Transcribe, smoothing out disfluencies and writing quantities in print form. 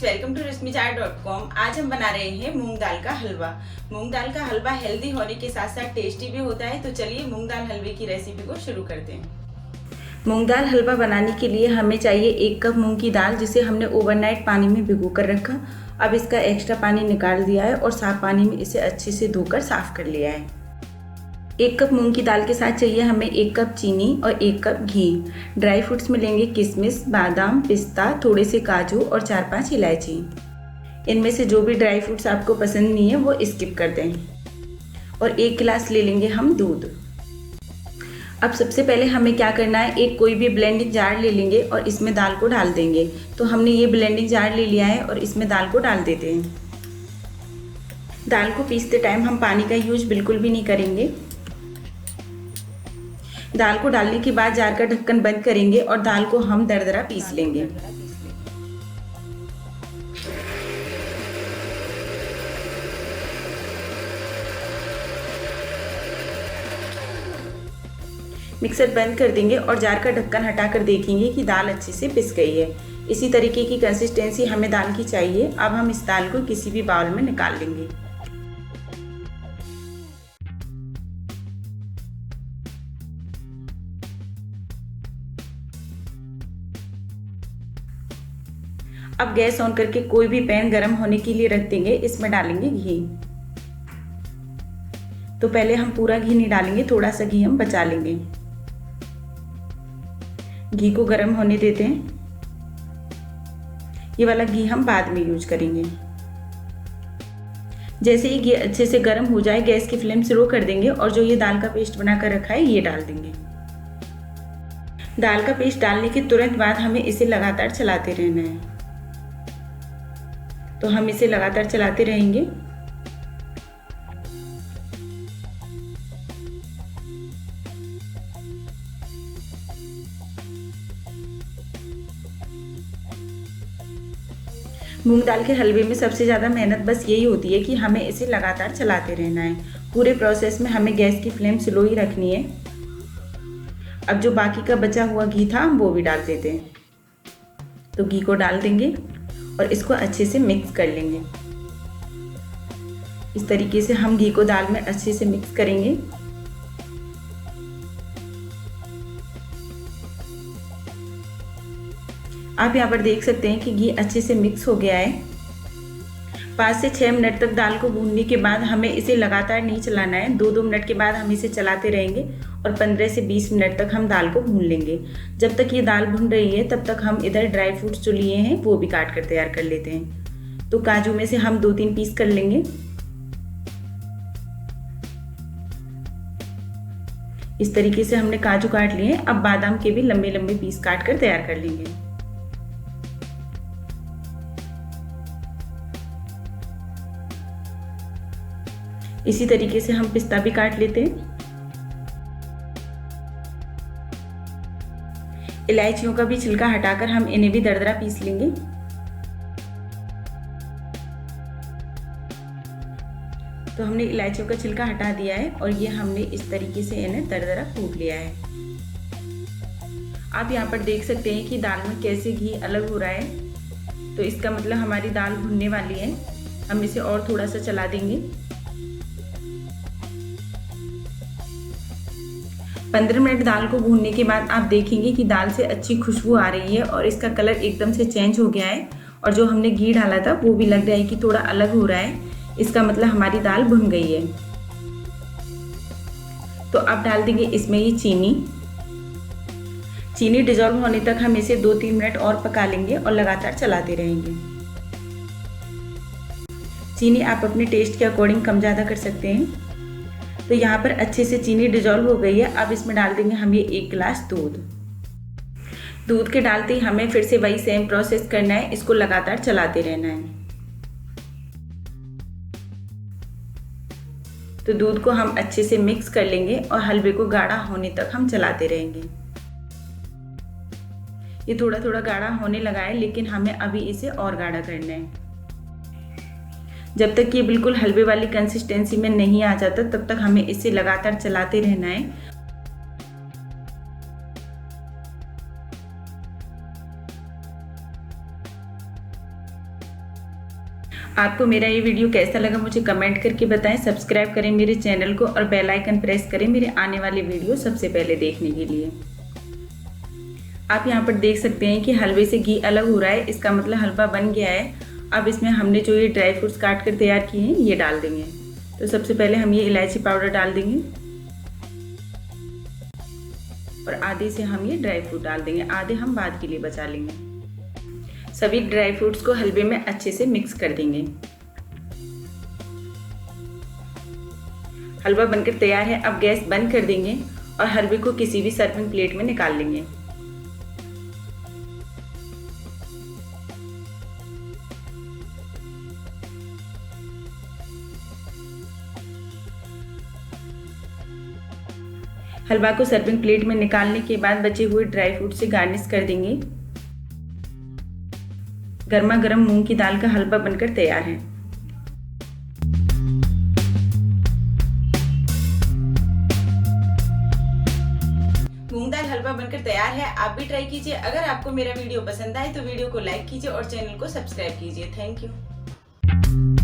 Friends, welcome to रश्मिचाट.com। आज हम बना रहे हैं मूंग दाल का हलवा। मूंग दाल का हलवा हेल्दी होने के साथ साथ टेस्टी भी होता है। तो चलिए मूंग दाल हलवे की रेसिपी को शुरू करते हैं। मूंग दाल हलवा बनाने के लिए हमें चाहिए 1 कप मूंग की दाल, जिसे हमने ओवरनाइट पानी में भिगो कर रखा। अब इसका एक्स्ट्रा पानी निकाल दिया है और साफ पानी में इसे अच्छे से धोकर साफ कर लिया है। 1 कप मूंग की दाल के साथ चाहिए हमें 1 कप चीनी और 1 कप घी। ड्राई फ्रूट्स में लेंगे किशमिश, बादाम, पिस्ता, थोड़े से काजू और 4-5 इलायची। इनमें से जो भी ड्राई फ्रूट्स आपको पसंद नहीं है वो स्किप कर दें। और 1 गिलास ले लेंगे हम दूध। अब सबसे पहले हमें क्या करना है, एक कोई भी ब्लेंडिंग जार ले लेंगे और इसमें दाल को डाल देंगे। तो हमने ये ब्लेंडिंग जार ले लिया है और इसमें दाल को डाल देते हैं। दाल को पीसते टाइम हम पानी का यूज बिल्कुल भी नहीं करेंगे। दाल को डालने के बाद जार का ढक्कन बंद करेंगे और दाल को हम दरदरा पीस लेंगे। मिक्सर बंद कर देंगे और जार का ढक्कन हटाकर देखेंगे कि दाल अच्छे से पिस गई है। इसी तरीके की कंसिस्टेंसी हमें दाल की चाहिए। अब हम इस दाल को किसी भी बाउल में निकाल लेंगे। अब गैस ऑन करके कोई भी पैन गरम होने के लिए रख देंगे। इसमें डालेंगे घी। तो पहले हम पूरा घी नहीं डालेंगे, थोड़ा सा घी हम बचा लेंगे। घी को गरम होने देते हैं। ये वाला घी हम बाद में यूज करेंगे। जैसे ही घी अच्छे से गर्म हो जाए, गैस की फ्लेम स्लो कर देंगे और जो ये दाल का पेस्ट बनाकर रखा है ये डाल देंगे। दाल का पेस्ट डालने के तुरंत बाद हमें इसे लगातार चलाते रहना है। तो हम इसे लगातार चलाते रहेंगे। मूंग दाल के हलवे में सबसे ज़्यादा मेहनत बस यही होती है कि हमें इसे लगातार चलाते रहना है। पूरे प्रोसेस में हमें गैस की फ्लेम स्लो ही रखनी है। अब जो बाकी का बचा हुआ घी था हम वो भी डाल देते हैं। तो घी को डाल देंगे और इसको अच्छे से मिक्स कर लेंगे। इस तरीके से हम घी को दाल में अच्छे से मिक्स करेंगे। आप यहाँ पर देख सकते हैं कि घी अच्छे से मिक्स हो गया है। 5 से 6 मिनट तक दाल को भूनने के बाद हमें इसे लगातार नहीं चलाना है। 2-2 मिनट के बाद हम इसे चलाते रहेंगे और 15 से 20 मिनट तक हम दाल को भून लेंगे। जब तक ये दाल भून रही है तब तक हम इधर ड्राई फ्रूट्स जो लिए हैं वो भी काट कर तैयार कर लेते हैं। तो काजू में से हम 2-3 पीस कर लेंगे। इस तरीके से हमने काजू काट लिए। अब बादाम के भी लंबे लंबे पीस काट कर तैयार कर लेंगे। इसी तरीके से हम पिस्ता भी काट लेते हैं। इलायचियों का भी छिलका हटाकर हम इन्हें भी दरदरा पीस लेंगे। तो हमने इलायचियों का छिलका हटा दिया है और ये हमने इस तरीके से इन्हें दरदरा कूट लिया है। आप यहाँ पर देख सकते हैं कि दाल में कैसे घी अलग हो रहा है। तो इसका मतलब हमारी दाल भुनने वाली है। हम इसे और थोड़ा सा चला देंगे। 15 मिनट दाल को भूनने के बाद आप देखेंगे कि दाल से अच्छी खुशबू आ रही है और इसका कलर एकदम से चेंज हो गया है। और जो हमने घी डाला था वो भी लग रहा है कि थोड़ा अलग हो रहा है। इसका मतलब हमारी दाल भुन गई है। तो अब डाल देंगे इसमें ये चीनी। चीनी डिजॉल्व होने तक हम इसे 2-3 मिनट और पका लेंगे और लगातार चलाते रहेंगे। चीनी आप अपने टेस्ट के अकॉर्डिंग कम ज़्यादा कर सकते हैं। तो यहाँ पर अच्छे से चीनी डिजॉल्व हो गई है। अब इसमें डाल देंगे हम ये 1 गिलास दूध। दूध के डालते ही हमें फिर से वही सेम प्रोसेस करना है। इसको लगातार चलाते रहना है। तो दूध को हम अच्छे से मिक्स कर लेंगे और हलवे को गाढ़ा होने तक हम चलाते रहेंगे। ये थोड़ा थोड़ा गाढ़ा होने लगा है, लेकिन हमें अभी इसे और गाढ़ा करना है। जब तक ये बिल्कुल हलवे वाली कंसिस्टेंसी में नहीं आ जाता तब तक हमें इसे लगातार चलाते रहना है। आपको मेरा ये वीडियो कैसा लगा मुझे कमेंट करके बताएं। सब्सक्राइब करें मेरे चैनल को और बेल आइकन प्रेस करें मेरे आने वाले वीडियो सबसे पहले देखने के लिए। आप यहाँ पर देख सकते हैं कि हलवे से घी अलग हो रहा है, इसका मतलब हलवा बन गया है। अब इसमें हमने जो ये ड्राई फ्रूट्स काट कर तैयार किए हैं ये डाल देंगे। तो सबसे पहले हम ये इलायची पाउडर डाल देंगे और आधे से हम ये ड्राई फ्रूट डाल देंगे, आधे हम बाद के लिए बचा लेंगे। सभी ड्राई फ्रूट्स को हलवे में अच्छे से मिक्स कर देंगे। हलवा बनकर तैयार है। अब गैस बंद कर देंगे और हलवे को किसी भी सर्विंग प्लेट में निकाल लेंगे। हलवा को सर्विंग प्लेट में निकालने के बाद बचे हुए ड्राई फ्रूट से गार्निश कर देंगे। गर्मा गर्म मूंग की दाल का हलवा बनकर तैयार है। मूंग दाल हलवा बनकर तैयार है, आप भी ट्राई कीजिए। अगर आपको मेरा वीडियो पसंद आए तो वीडियो को लाइक कीजिए और चैनल को सब्सक्राइब कीजिए। Thank you.